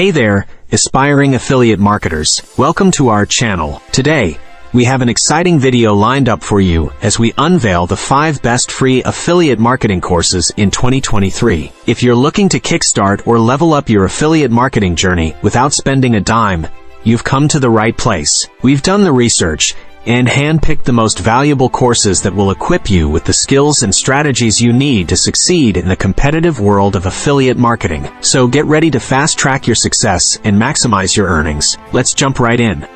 Hey there, aspiring affiliate marketers. Welcome to our channel. Today, we have an exciting video lined up for you as we unveil the 5 best free affiliate marketing courses in 2023. If you're looking to kickstart or level up your affiliate marketing journey without spending a dime, you've come to the right place. We've done the research and handpicked the most valuable courses that will equip you with the skills and strategies you need to succeed in the competitive world of affiliate marketing. So get ready to fast-track your success and maximize your earnings. Let's jump right in.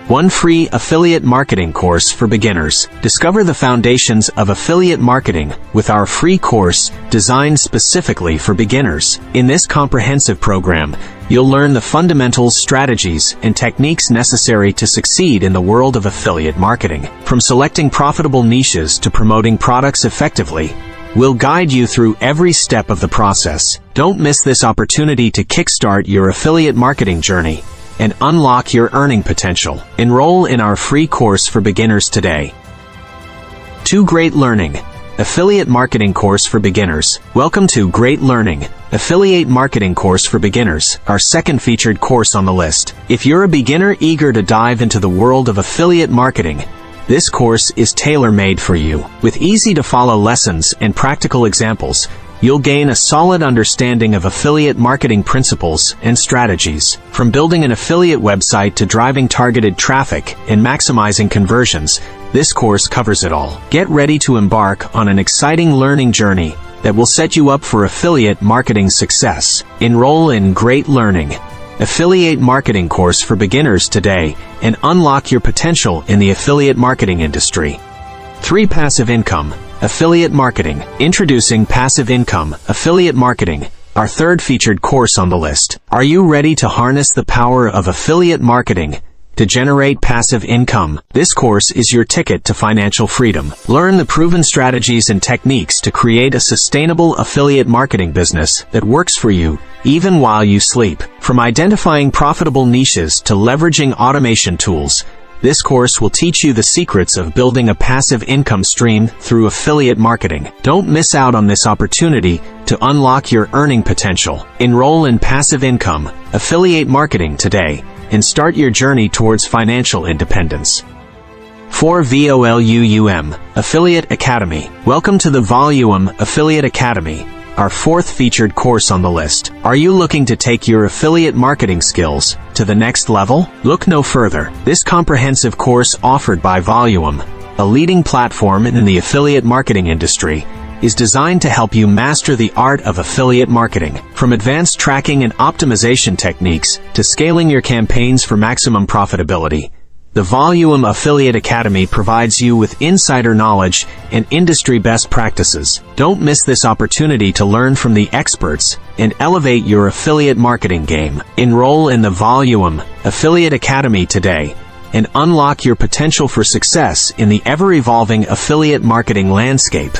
1 free affiliate marketing course for beginners. Discover the foundations of affiliate marketing with our free course designed specifically for beginners. In this comprehensive program, you'll learn the fundamentals, strategies, and techniques necessary to succeed in the world of affiliate marketing. From selecting profitable niches to promoting products effectively, we'll guide you through every step of the process. Don't miss this opportunity to kickstart your affiliate marketing journey and unlock your earning potential. Enroll in our free course for beginners today. 2 Great Learning Affiliate Marketing Course for Beginners. Welcome to Great Learning Affiliate Marketing Course for Beginners, our second featured course on the list. If you're a beginner eager to dive into the world of affiliate marketing, this course is tailor-made for you. With easy-to-follow lessons and practical examples, you'll gain a solid understanding of affiliate marketing principles and strategies. From building an affiliate website to driving targeted traffic and maximizing conversions, this course covers it all. Get ready to embark on an exciting learning journey that will set you up for affiliate marketing success. Enroll in Great Learning Affiliate Marketing Course for Beginners today and unlock your potential in the affiliate marketing industry. 3 Passive Income Affiliate Marketing. Introducing Passive Income Affiliate Marketing, our third featured course on the list. Are you ready to harness the power of affiliate marketing to generate passive income? This course is your ticket to financial freedom. Learn the proven strategies and techniques to create a sustainable affiliate marketing business that works for you even while you sleep. From identifying profitable niches to leveraging automation tools, this course will teach you the secrets of building a passive income stream through affiliate marketing. Don't miss out on this opportunity to unlock your earning potential. Enroll in Passive Income Affiliate Marketing today and start your journey towards financial independence. 4 VOLUUM Affiliate Academy. Welcome to the Voluum Affiliate Academy, our 4th featured course on the list. Are you looking to take your affiliate marketing skills to the next level? Look no further. This comprehensive course offered by Voluum, a leading platform in the affiliate marketing industry, is designed to help you master the art of affiliate marketing. From advanced tracking and optimization techniques to scaling your campaigns for maximum profitability, the Voluum Affiliate Academy provides you with insider knowledge and industry best practices. Don't miss this opportunity to learn from the experts and elevate your affiliate marketing game. Enroll in the Voluum Affiliate Academy today and unlock your potential for success in the ever-evolving affiliate marketing landscape.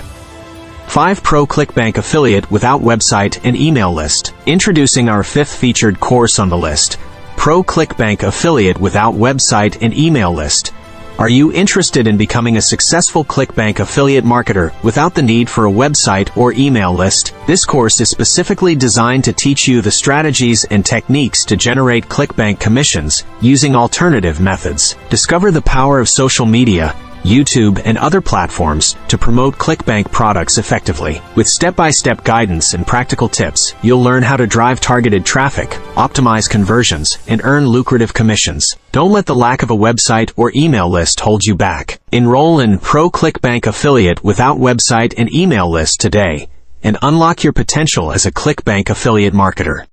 5 Pro ClickBank Affiliate Without Website and Email List. Introducing our 5th featured course on the list, Pro ClickBank Affiliate Without Website and Email List. Are you interested in becoming a successful ClickBank affiliate marketer without the need for a website or email list? This course is specifically designed to teach you the strategies and techniques to generate ClickBank commissions using alternative methods. Discover the power of social media, YouTube, and other platforms to promote ClickBank products effectively. With step-by-step guidance and practical tips, you'll learn how to drive targeted traffic, optimize conversions, and earn lucrative commissions. Don't let the lack of a website or email list hold you back. Enroll in Pro ClickBank Affiliate Without Website and Email List today and unlock your potential as a ClickBank affiliate marketer.